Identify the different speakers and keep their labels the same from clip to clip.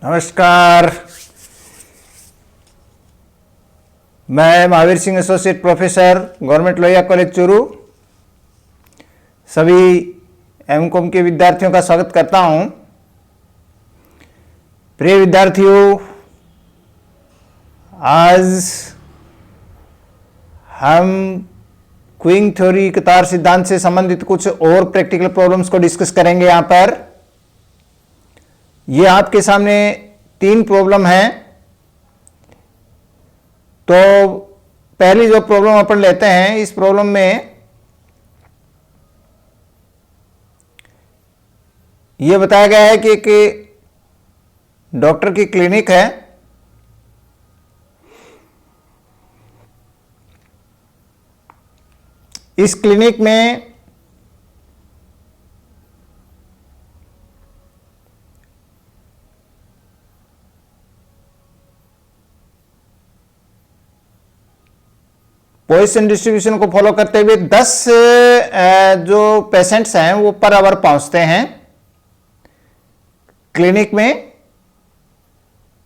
Speaker 1: नमस्कार, मैं Mahavir Singh associate professor government Lohia college Churu सभी एमकॉम के विद्यार्थियों का स्वागत करता हूं। प्रिय विद्यार्थियों, आज हम क्यूइंग थ्योरी कतार सिद्धांत से संबंधित कुछ और प्रैक्टिकल प्रॉब्लम्स को डिस्कस करेंगे। यहां पर ये आपके सामने 3 प्रॉब्लम हैं। तो पहली जो प्रॉब्लम अपन लेते हैं, इस प्रॉब्लम में यह बताया गया है कि एक डॉक्टर की क्लिनिक है। इस क्लिनिक में पोजीशन डिस्ट्रीब्यूशन को फॉलो करते हुए 10 जो पेशेंट्स हैं वो पर आवर पहुंचते हैं क्लिनिक में।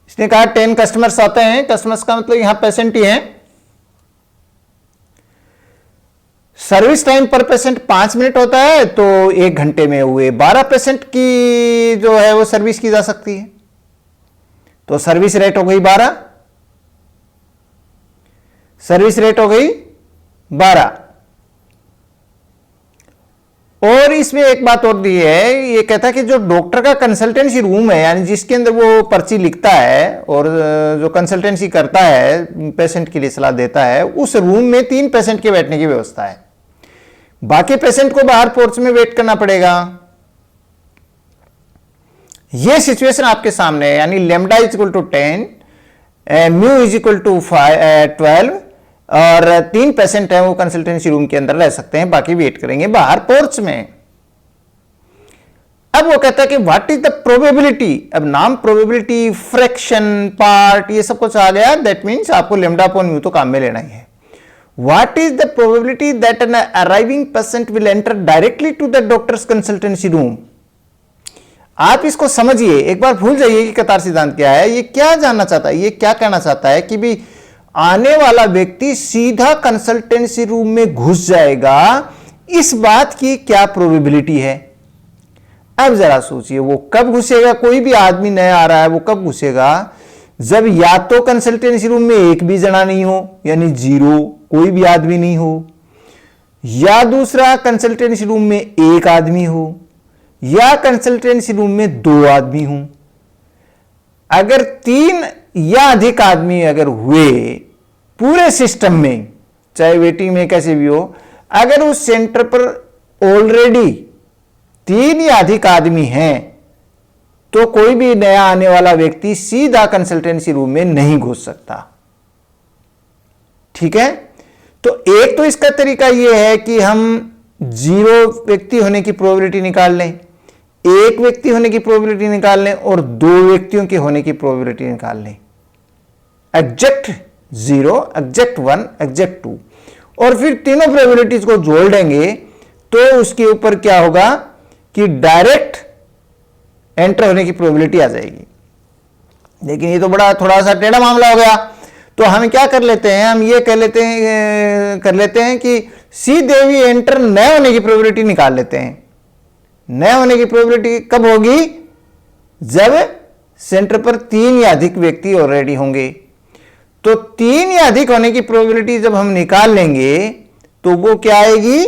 Speaker 1: इसने कहा 10 कस्टमर्स आते हैं। कस्टमर्स का मतलब यहां पेशेंट ही हैं। सर्विस टाइम पर पेशेंट 5 मिनट होता है, तो 1 घंटे में हुए 12 पेशेंट की जो है वो सर्विस की जा सकती है। तो सर्विस रेट हो गई 12, सर्विस रेट हो गई 12। और इसमें एक बात और दी है, ये कहता है कि जो डॉक्टर का कंसल्टेंसी रूम है, यानी जिसके अंदर वो पर्ची लिखता है और जो कंसल्टेंसी करता है, पेशेंट के लिए सलाह देता है, उस रूम में 3 पेशेंट के बैठने की व्यवस्था है। बाकी पेशेंट को बाहर पोर्च में वेट करना पड़ेगा। यह सिचुएशन आपके सामने है, यानी lambda is equal to 10, mu is equal to 12 और 3 पेशेंट हैं वो कंसल्टेंसी रूम के अंदर रह सकते हैं, बाकी वेट करेंगे बाहर पोर्च में। अब वो कहता है कि व्हाट इज द प्रोबेबिलिटी। अब नाम प्रोबेबिलिटी, फ्रैक्शन, पार्ट, ये सब कुछ आ गया। दैट मीन्स आपको लैम्डा अपॉन म्यू तो काम में लेना ही है। What is the probability that an arriving patient will enter directly to the doctor's consultancy room. आप इसको समझिए, एक बार भूल जाइए कि कतार सिद्धांत क्या है। ये क्या जानना चाहता है, ये क्या कहना चाहता है कि भी आने वाला व्यक्ति सीधा कंसल्टेंसी रूम में घुस जाएगा, इस बात की क्या प्रोबेबिलिटी है। अब जरा सोचिए, वो कब घुसेगा। कोई भी आदमी नया आ रहा है, वो कब घुसेगा जब या तो कंसल्टेंसी रूम में एक भी जना नहीं हो, यानी 0, कोई भी आदमी नहीं हो, या दूसरा कंसल्टेंसी रूम में 1 आदमी हो, या कंसल्टेंसी रूम में 2 आदमी हो। अगर 3 या अधिक आदमी अगर हुए पूरे सिस्टम में, चाहे वेटिंग में कैसे भी हो, अगर उस सेंटर पर ऑलरेडी 3 या अधिक आदमी हैं, तो कोई भी नया आने वाला व्यक्ति सीधा कंसल्टेंसी रूम में नहीं घुस सकता। ठीक है। तो एक तो इसका तरीका यह है कि हम 0 व्यक्ति होने की प्रोबेबिलिटी निकाल लें, 1 व्यक्ति होने की प्रोबेबिलिटी निकाल लें और 2 व्यक्तियों के होने की प्रोबेबिलिटी निकाल लें। एग्जैक्ट 0, एग्जैक्ट 1, एग्जैक्ट 2, और फिर तीनों प्रोबेबिलिटीज को जोड़ देंगे तो उसके ऊपर क्या होगा कि डायरेक्ट एंटर होने की प्रोबेबिलिटी आ जाएगी। लेकिन ये तो बड़ा थोड़ा सा टेढ़ा मामला हो गया। तो हम क्या कर लेते हैं, हम ये कर लेते हैं कि सीधे भी एंटर न होने की प्रोबेबिलिटी निकाल लेते हैं। न होने की प्रोबेबिलिटी कब होगी, जब सेंटर पर 3 या अधिक व्यक्ति ऑलरेडी होंगे। तो 3 या अधिक होने की प्रोबेबिलिटी जब हम निकाल लेंगे तो वो क्या आएगी,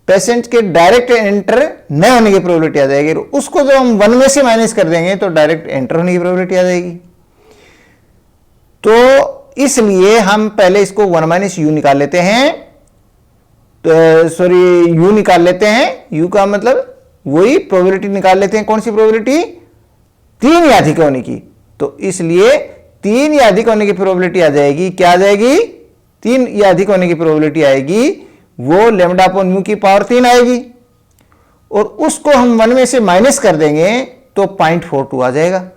Speaker 1: पेशेंट के डायरेक्ट एंटर न होने की प्रोबेबिलिटी आ जाएगी। उसको जब हम 1 में से माइनस कर देंगे तो डायरेक्ट एंटर होने की प्रोबेबिलिटी आ जाएगी। तो इसलिए हम पहले इसको 1 - u निकाल लेते हैं। तो सॉरी, u निकाल लेते हैं। u का मतलब वही प्रोबेबिलिटी निकाल लेते हैं। कौन सी प्रोबेबिलिटी, 3 या अधिक होने की। तो इसलिए 3 या अधिक होने की प्रोबेबिलिटी आ जाएगी। क्या आ जाएगी, 3 या अधिक होने की प्रोबेबिलिटी आएगी, वो लैम्डा अपॉन म्यू की पावर 3 आएगी। और उसको हम 1 में से माइनस कर देंगे तो 0.42 आ जाएगा।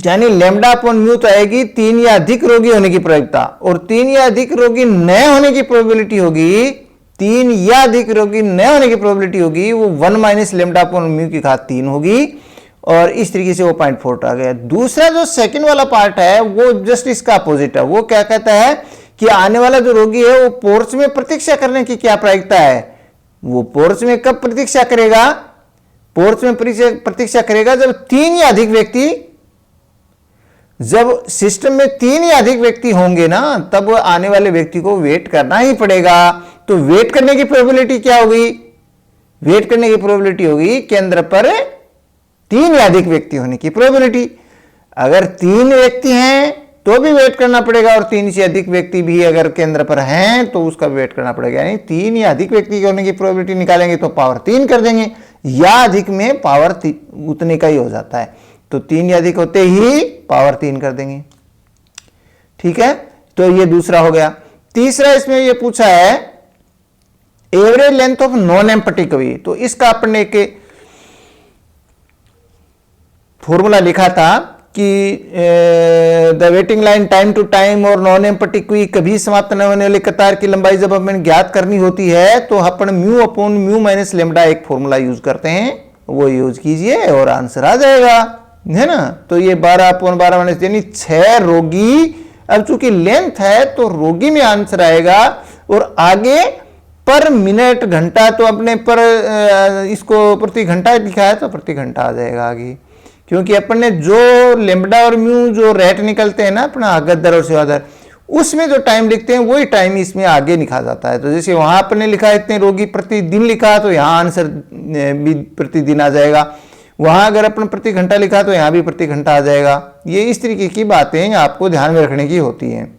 Speaker 1: यानी लैम्डा अपॉन म्यू तो आएगी 3 या अधिक रोगी होने की प्रयोजकता, और 3 या अधिक रोगी न होने की प्रोबेबिलिटी होगी, 3 या अधिक रोगी न होने की प्रोबेबिलिटी होगी वो 1 - लैम्डा अपॉन म्यू की घात 3 होगी। और इस तरीके से वो 0.4 आ गया। दूसरा जो सेकंड वाला पार्ट है वो जस्ट इसका अपोजिट है। वो क्या कहता है कि आने वाला जो रोगी है वो पोर्च में प्रतीक्षा करने की क्या प्रायिकता है। वो पोर्च में कब प्रतीक्षा करेगा, पोर्च में प्रतीक्षा करेगा जब 3 या अधिक व्यक्ति, जब सिस्टम में 3 या अधिक व्यक्ति होंगे ना, तब आने वाले व्यक्ति को वेट करना ही पड़ेगा। तो वेट करने की प्रोबेबिलिटी क्या होगी, वेट करने की प्रोबेबिलिटी होगी केंद्र पर 3 या अधिक व्यक्ति होने की प्रोबेबिलिटी। अगर 3 व्यक्ति हैं तो भी वेट करना पड़ेगा, और 3 से अधिक व्यक्ति भी अगर केंद्र पर हैं तो उसका वेट करना पड़ेगा। यानी 3 या अधिक व्यक्ति होने की प्रोबेबिलिटी निकालेंगे तो पावर 3 कर देंगे, या अधिक में पावर उतने का ही हो जाता है। तो 3 या अधिक होते ही पावर 3 कर देंगे। ठीक है, तो ये दूसरा हो गया। तीसरा इसमें ये पूछा है average length of non empty queue. तो इसका अपने के फॉर्मूला लिखा था कि the waiting line time to time और नॉन एम्प्टी क्वी, कभी समाप्त न होने वाली कतार की लंबाई जब हमें ज्ञात करनी होती है तो अपन mu upon mu minus lambda एक फॉर्मूला यूज करते हैं, वो यूज कीजिए और आंसर आ जाएगा, है ना। तो ये 12 अपॉन 12 माइनस, यानी 6 रोगी। अब चूंकि लेंथ है तो रोगी में आंसर आएगा, और आगे पर मिनट घंटा तो अपने पर इसको प्रति घंटा लिखा है तो प्रति घंटा आ जाएगा आगे, क्योंकि अपन ने जो लेम्बडा और म्यू जो रेट निकलते हैं ना अपना आगत दर और सेवा दर, उसमें जो टाइम लिखते हैं वही टाइम इसमें आगे लिखा जाता है। तो जैसे वहां अपन ने लिखा इतने रोगी प्रतिदिन लिखा तो यहाँ आंसर भी प्रतिदिन आ जाएगा। वहां अगर अपन प्रति घंटा लिखा तो यहाँ भी प्रति घंटा आ जाएगा। ये इस तरीके की बातें आपको ध्यान में रखने की होती हैं।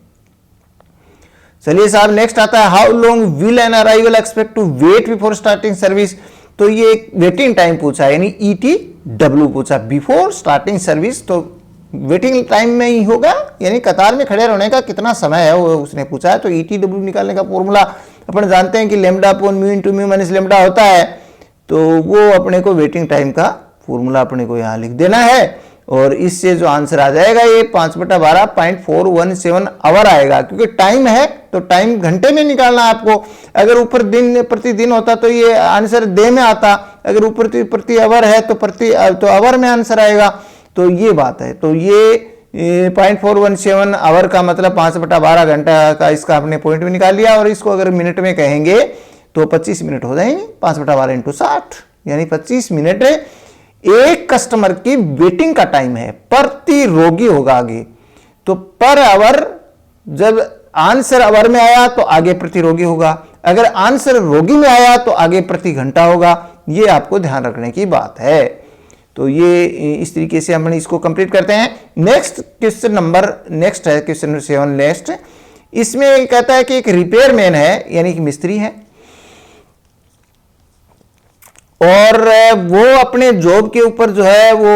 Speaker 1: चलिए साहब, नेक्स्ट आता है how long will an arrival expect to wait before starting service. तो ये एक वेटिंग टाइम पूछा है, यानी ETW पूछा, बिफोर स्टार्टिंग सर्विस। तो वेटिंग टाइम में ही होगा, यानी कतार में खड़े रहने का कितना समय है वो उसने पूछा है। तो ETW निकालने का फॉर्मूला अपन जानते हैं कि lambda upon mu into mu minus lambda होता है। तो वो अपने को वेटिंग टाइम का फॉर्मूला अपने को यहाँ लिख देना है, और इससे जो आंसर आ जाएगा ये 5/12.417 आवर आएगा। क्योंकि टाइम है तो टाइम घंटे में निकालना आपको। अगर ऊपर दिन प्रतिदिन होता तो ये आंसर डे में आता, अगर ऊपर प्रति आवर है तो आवर में आंसर आएगा। तो ये बात है। तो ये 0.417 आवर का मतलब 5/12 घंटा का इसका आपने पॉइंट में निकाल लिया, और इसको अगर मिनट में कहेंगे तो 25 मिनट हो जाएंगे। 5/12 × 60 यानी 25 मिनट एक कस्टमर की वेटिंग का टाइम है, प्रति रोगी होगा आगे। तो पर आवर, जब आंसर आवर में आया तो आगे प्रति रोगी होगा, अगर आंसर रोगी में आया तो आगे प्रति घंटा होगा। ये आपको ध्यान रखने की बात है। तो ये इस तरीके से हम इसको कंप्लीट करते हैं। नेक्स्ट क्वेश्चन नंबर, नेक्स्ट है क्वेश्चन नंबर 7 नेक्स्ट। इसमें कहता है कि एक रिपेयरमैन है, यानी कि मिस्त्री है, और वो अपने जॉब के ऊपर जो है वो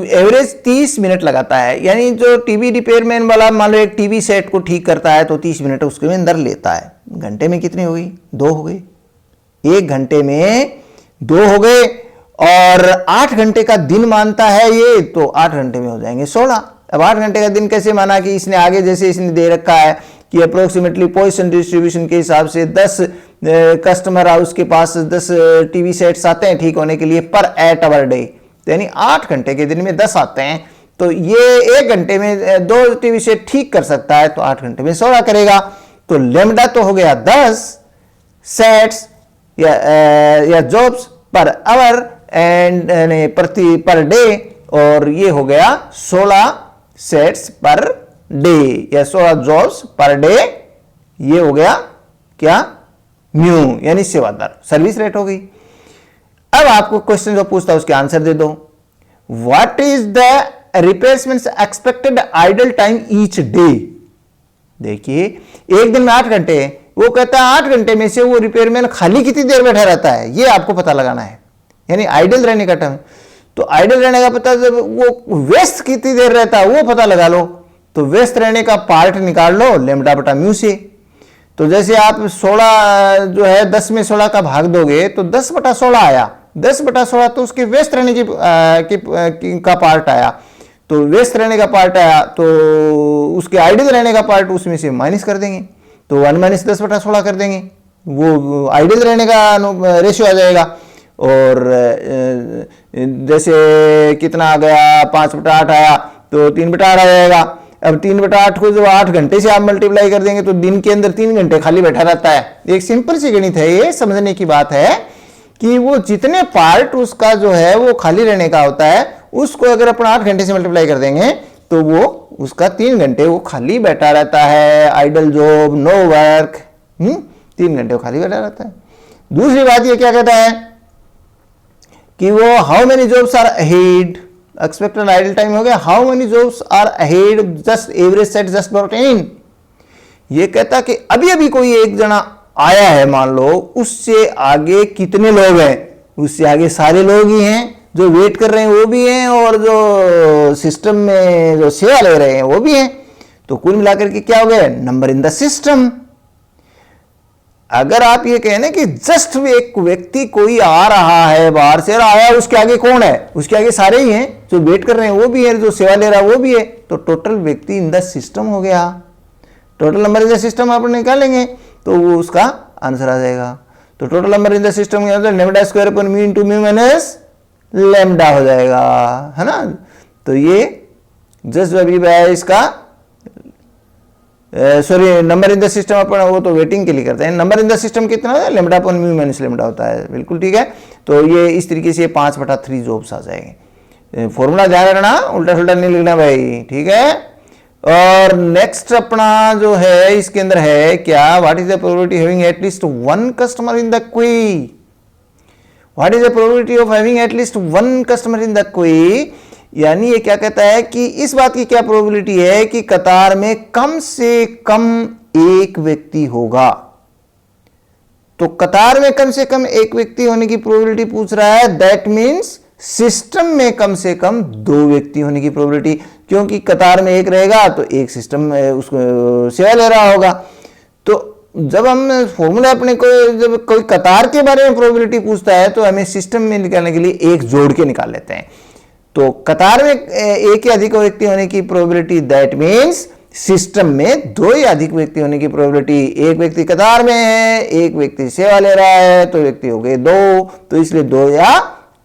Speaker 1: एवरेज 30 मिनट लगाता है। यानी जो टीवी रिपेयरमैन वाला मान लो एक टीवी सेट को ठीक करता है तो 30 मिनट उसके अंदर लेता है। घंटे में कितनी हो गई? 2 हो गई। 1 घंटे में 2 हो गए, और 8 घंटे का दिन मानता है ये, तो 8 घंटे में हो जाएंगे 16। अब 8 घंटे का दिन कैसे माना कि इसने आगे जैसे इसने दे रखा है कि अप्रोक्सीमेटली पोजीशन डिस्ट्रीब्यूशन के हिसाब से 10 कस्टमर उसके पास 10 टीवी सेट्स आते हैं ठीक होने के लिए पर 8 आवर डे, यानी 8 घंटे के दिन में 10 आते हैं। तो ये 1 घंटे में 2 टीवी सेट ठीक कर सकता है, तो 8 घंटे में 16 करेगा। तो लेमडा तो हो गया 10 सेट्स या जॉब्स पर आवर एंड प्रति पर डे, और ये हो गया 16 सेट्स पर डे या 16 जॉब्स पर डे। ये हो गया क्या? म्यू, यानी सेवा दर, सर्विस रेट हो गई। अब आपको क्वेश्चन जो पूछता है उसके आंसर दे दो। What is the replacement expected idle time each day. देखिए एक दिन में 8 घंटे है, वो कहता है 8 घंटे में से वो रिपेयरमैन खाली कितनी देर बैठा रहता है, ये आपको पता लगाना है। यानी आइडल रहने का टाइम, तो आइडल रहने का पता, जब वो व्यस्त कितनी देर रहता है वो पता लगा लो। तो व्यस्त रहने का पार्ट निकाल लो लेमडा बटा म्यू से। तो जैसे आप 16 जो है 10 में 16 का भाग दोगे तो 10/16 आया। 10/16 तो उसके व्यस्त रहने का पार्ट आया, तो व्यस्त रहने का पार्ट आया, तो उसके आइडल रहने का पार्ट उसमें से माइनस कर देंगे, तो 1 - 10/16 कर देंगे, वो आइडल रहने का रेशियो आ जाएगा। और जैसे कितना आ गया 5/8 आया तो 3/8 आ जाएगा। अब 3/8 को जब 8 घंटे से आप मल्टीप्लाई कर देंगे तो दिन के अंदर 3 घंटे खाली बैठा रहता है। एक सिंपल सी गणित है, ये समझने की बात है कि वो जितने पार्ट उसका जो है वो खाली रहने का होता है, उसको अगर अपन 8 घंटे से मल्टीप्लाई कर देंगे तो वो उसका 3 घंटे वो खाली बैठा रहता है। आइडल जॉब, नो वर्क, 3 घंटे वो खाली बैठा रहता है। दूसरी बात ये क्या कहता है कि वो how many jobs are ahead, expected idle time हो गया, how many jobs are ahead, just average set just about 10। ये कहता कि अभी अभी कोई एक जना आया है, मान लो, उससे आगे कितने लोग हैं, उससे आगे सारे लोग ही हैं, जो वेट कर रहे हैं वो भी हैं और जो सिस्टम में जो सेवा ले रहे हैं वो भी हैं। तो कुल मिलाकर के क्या हो गया, नंबर इन द सिस्टम। अगर आप ये कहें कि जस्ट एक व्यक्ति कोई आ रहा है बाहर से, आया उसके आगे कौन है, उसके आगे सारे ही हैं, जो वेट कर रहे हैं वो भी है, जो सेवा ले रहा है वो भी है, तो टोटल व्यक्ति इन द सिस्टम हो गया। Total number in the system आप निकालेंगे तो वो उसका आंसर आ जाएगा। तो total number in the system lambda square upon mu into mu minus lambda हो जाएगा, है ना। तो ये जस्ट अभी इसका sorry number in the system अपन वो तो वेटिंग के लिए करते हैं। नंबर इन द सिस्टम कितना होता है, lambda upon mu minus lambda होता है, बिल्कुल ठीक है। तो ये इस तरीके से 5/3 जॉब्स आ जाएंगे। फॉर्मूला ध्यान रखना, उल्टा सुल्टा नहीं लिखना भाई, ठीक है। और नेक्स्ट अपना जो है इसके अंदर है क्या, what is the probability having at least one customer in the Q, what is the probability of having at least one customer in the Q. यानी ये क्या कहता है कि इस बात की क्या प्रोबेबिलिटी है कि कतार में कम से कम एक व्यक्ति होगा। तो कतार में कम से कम एक व्यक्ति होने की प्रोबेबिलिटी पूछ रहा है, दैट मींस सिस्टम में कम से कम 2 व्यक्ति होने की प्रोबेबिलिटी, क्योंकि कतार में एक रहेगा तो एक सिस्टम उसको सेवा ले रहा होगा। तो जब हम फॉर्मूला अपने को जब कोई कतार के बारे में प्रोबेबिलिटी पूछता है तो हमें सिस्टम में निकालने के लिए एक जोड़ के निकाल लेते हैं। तो कतार में एक या अधिक व्यक्ति होने की प्रोबेबिलिटी, दैट मींस सिस्टम में 2 या अधिक व्यक्ति होने की प्रोबेबिलिटी। एक व्यक्ति कतार में है, एक व्यक्ति सेवा ले रहा है, तो व्यक्ति हो गए 2, तो इसलिए 2 या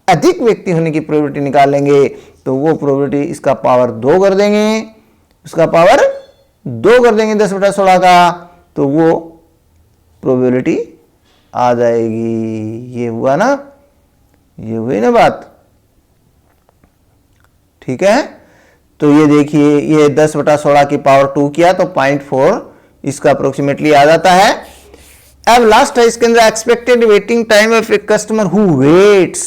Speaker 1: अधिक व्यक्ति होने की प्रोबेबिलिटी निकालेंगे। तो वो प्रोबेबिलिटी इसका पावर 2 कर देंगे, उसका पावर 2 कर देंगे 10/16 का, तो वो प्रोबेबिलिटी आ जाएगी। ये हुआ ना, ये हुई ना बात, ठीक है। तो ये देखिए, ये 10/16 की पावर 2 किया तो 0.4 इसका अप्रोक्सीमेटली आ जाता है। अब लास्ट है इसके अंदर, expected waiting time of a customer who waits,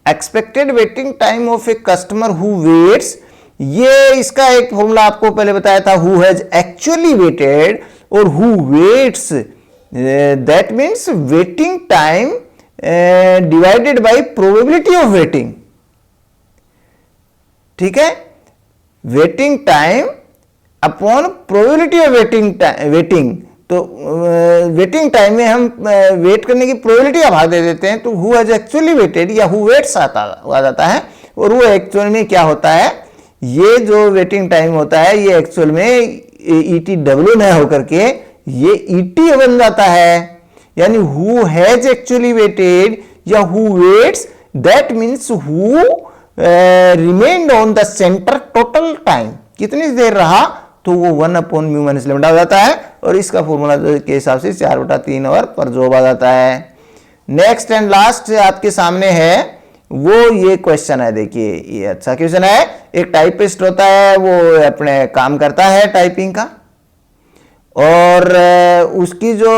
Speaker 1: expected waiting time of a customer who waits. ये इसका एक फॉर्मूला आपको पहले बताया था, हु हैज एक्चुअली वेटेड और who waits, that means waiting time divided by probability of waiting, ठीक है। Waiting time upon probability of waiting, तो वेटिंग टाइम में हम वेट करने की प्रोबेबिलिटी का भाग दे देते हैं, तो हु हैज एक्चुअली वेटेड या हु वेट्स आ जाता है। और वो एक्चुअल में क्या होता है, ये जो वेटिंग टाइम होता है ये एक्चुअल में ETW न होकर के ये ET बन जाता है। यानी हु हैज एक्चुअली वेटेड या who waits, that means who remained on the centre total time, कितनी देर रहा, तो वो 1/म्यू माइनस लैम्डा हो जाता है। और इसका फॉर्मूला के हिसाब से 4/3 और पर जॉब आ जाता है। नेक्स्ट एंड लास्ट आपके सामने है वो ये क्वेश्चन है, देखिए ये अच्छा क्वेश्चन है। एक टाइपिस्ट होता है, वो अपने काम करता है टाइपिंग का, और उसकी जो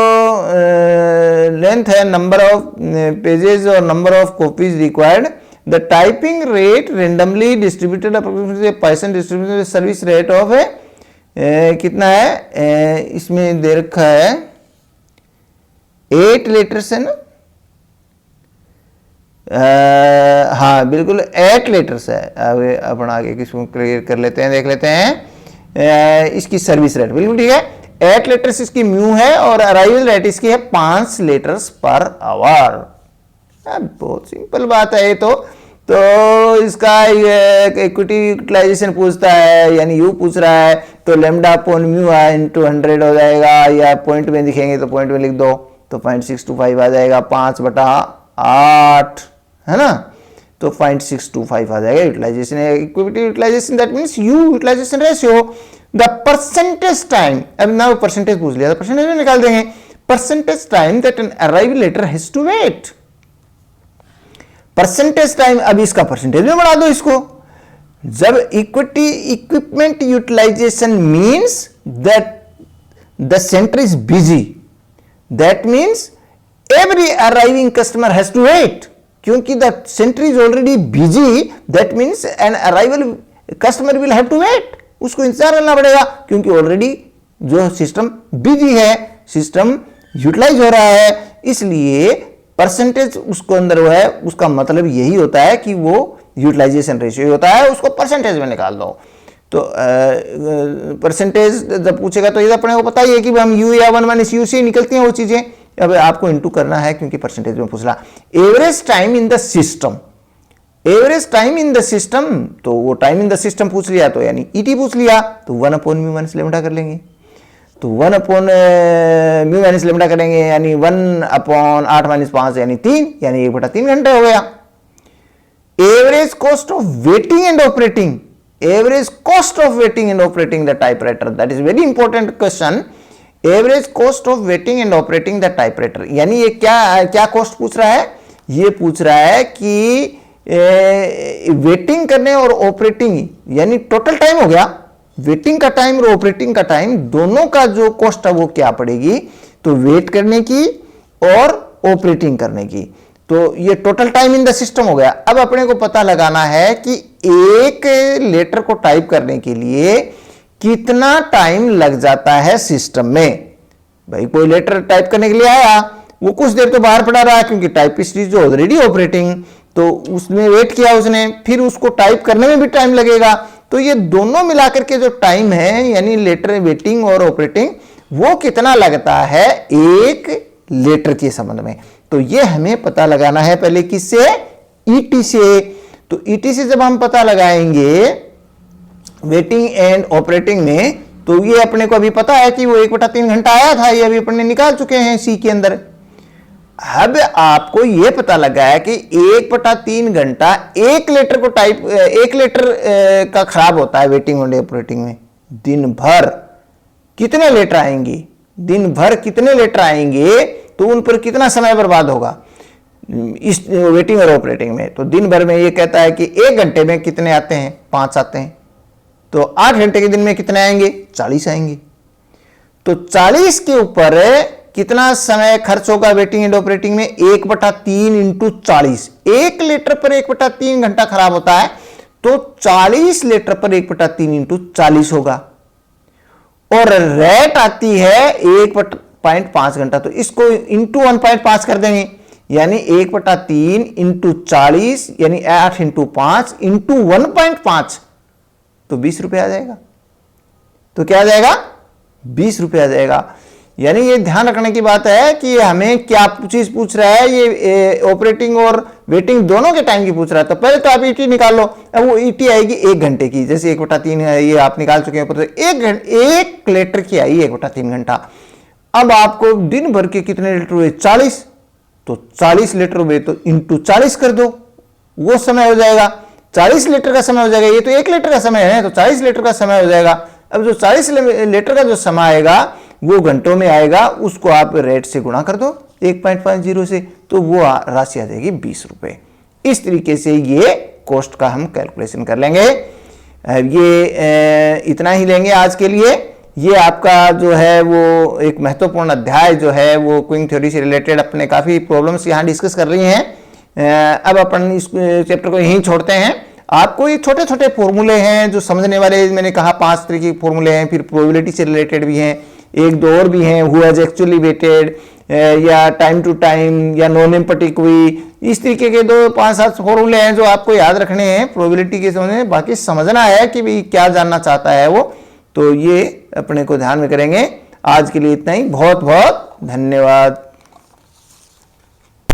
Speaker 1: लेंथ है, नंबर ऑफ पेजेस और number of copies required, the typing rate randomly distributed approximately % distributed service rate of कितना है, इसमें दे रखा है 8 लेटर्स है ना, हाँ बिल्कुल 8 लेटर्स है। अब अपन आगे किसको क्लियर कर लेते हैं, देख लेते हैं इसकी सर्विस रेट, बिल्कुल ठीक है। 8 लेटर्स इसकी म्यू है और अराइवल रेट इसकी है 5 लेटर्स पर आवर। बहुत सिंपल बात है ये तो इसका इक्विटी यूटिलाइजेशन पूछता है, यानी यू पूछ रहा है, तो लैम्डा अपॉन म्यू इनटू 100 हो जाएगा, या पॉइंट में दिखेंगे तो पॉइंट में लिख दो, तो 0.625 आ जाएगा 5/100 8, है ना, तो 0.625 आ जाएगा utilisation, equity utilisation, that means you utilisation ratio. The percentage time, अब ना परसेंटेज पूछ लिया, परसेंटेज में निकाल देंगे, percentage time that an arrival later has to wait, percentage time, अब इसका परसेंटेज में बढ़ा दो इसको। जब equity equipment utilisation means that the centre is busy, that means every arriving customer has to wait, क्योंकि the centre is already busy, that means an arrival customer will have to wait, उसको इंतजार करना पड़ेगा, क्योंकि already जो system busy है, system utilise हो रहा है, इसलिए परसेंटेज उसको अंदर वो है, उसका मतलब यही होता है कि वो यूटिलाइजेशन रेशियो होता है, उसको परसेंटेज में निकाल दो। तो परसेंटेज जब पूछेगा तो ये अपने को पता ही है कि हम यू या 1 माइनस यू से निकलती हैं वो चीजें, अब आपको इनटू करना है क्योंकि परसेंटेज में पूछ रहा। Average time in the system, average time in the system, तो वो टाइम इन द सिस्टम पूछ लिया तो यानी ईटी पूछ लिया, तो 1/μ माइनस लेमडा कर लेंगे, तो 1/μ माइनस लेमडा करेंगे यानी 1/8 माइनस 5 यानी 3, यानी 1/3 घंटे हो गया। Average cost of waiting and operating, average cost of waiting and operating the typewriter, that is very important question. Average cost of waiting and operating the typewriter, यानी ये क्या कॉस्ट पूछ रहा है, ये पूछ रहा है कि वेटिंग करने और ऑपरेटिंग, यानी टोटल टाइम हो गया, वेटिंग का टाइम और ऑपरेटिंग का टाइम दोनों का जो कॉस्ट है वो क्या पड़ेगी, तो वेट करने की और ऑपरेटिंग करने की, तो ये total time in the system हो गया। अब अपने को पता लगाना है कि एक लेटर को टाइप करने के लिए कितना टाइम लग जाता है सिस्टम में। भाई कोई लेटर टाइप करने के लिए आया, वो कुछ देर तो बाहर पड़ा रहा क्योंकि टाइपिस्ट इज ऑलरेडी ऑपरेटिंग, तो उसने वेट किया, उसने फिर उसको टाइप करने में भी टाइम लगेगा, तो ये दोनों मिलाकर के जो टाइम है यानी लेटर वेटिंग और ऑपरेटिंग, वो कितना लगता है एक लेटर के संबंध में, तो ये हमें पता लगाना है पहले किससे, ईटी से। तो ईटी से जब हम पता लगाएंगे वेटिंग एंड ऑपरेटिंग में, तो ये अपने को अभी पता है कि वो 1/3 घंटा आया था, ये अभी अपने निकाल चुके हैं सी के अंदर। अब आपको यह पता लगा है कि 1/3 घंटा एक लेटर को टाइप, एक लेटर का खराब होता है वेटिंग और ऑपरेटिंग में। दिन भर कितने लेटर आएंगे, दिन भर कितने लेटर आएंगे, तो उन पर कितना समय बर्बाद होगा इस वेटिंग और ऑपरेटिंग में। तो दिन भर में ये कहता है कि 1 घंटे में कितने आते हैं, 5 आते हैं, तो 8 घंटे के दिन में कितने आएंगे, 40 आएंगे। तो 40 के ऊपर कितना समय खर्च होगा वेटिंग एंड ऑपरेटिंग में, 1/3 इंटू 40, एक लेटर पर 1/3 घंटा खराब होता है, तो 40 लेटर पर 1/3 इंटू 40 होगा, और रेट आती है 1.5 घंटा, तो इसको इंटू 1.5 कर देंगे, यानी 1/3 इंटू 40 यानी 8 इंटू 5 इंटू 1.5, तो 20 रुपये आ जाएगा। तो क्या आ जाएगा, 20 रुपये आ जाएगा। यानी ये ध्यान रखने की बात है कि हमें क्या चीज पूछ रहा है, ये ऑपरेटिंग और वेटिंग दोनों के टाइम की पूछ रहा है। तो पहले तो आप ईटी निकाल लो, अब वो ईटी आएगी 1 घंटे की, जैसे 1/3 है ये आप निकाल चुके हैं, तो एक लेटर की आई 1/3 घंटा। अब आपको दिन भर के कितने लीटर हुए, 40, तो 40 लीटर हुए तो इंटू 40 कर दो, वो समय हो जाएगा, 40 लीटर का समय हो जाएगा। ये तो 1 लीटर का समय है, तो 40 लीटर का समय हो जाएगा। अब जो 40 लीटर का जो समय आएगा वो घंटों में आएगा, उसको आप रेट से गुणा कर दो 1.50 से, तो वो राशि आ जाएगी 20 रुपये। इस तरीके से ये कॉस्ट का हम कैलकुलेशन कर लेंगे। ये इतना ही लेंगे आज के लिए। ये आपका जो है वो एक महत्वपूर्ण अध्याय जो है वो क्विंग थ्योरी से रिलेटेड अपने काफ़ी प्रॉब्लम्स यहाँ डिस्कस कर रही हैं। अब अपन इस चैप्टर को यहीं छोड़ते हैं। आपको ये छोटे छोटे फॉर्मूले हैं जो समझने वाले, मैंने कहा 5 तरह के फॉर्मूले हैं, फिर प्रोबेबिलिटी से रिलेटेड भी हैं, 1-2 और भी हैं, हु हैज एक्चुअली वेटेड या टाइम टू टाइम या नॉन एम्पैथिक हुई, इस तरीके के 2-5-7 फॉर्मूले हैं जो आपको याद रखने हैं प्रोबेबिलिटी के समझने। बाकी समझना है कि भाई क्या जानना चाहता है वो, तो ये अपने को ध्यान में करेंगे। आज के लिए इतना ही, बहुत बहुत धन्यवाद।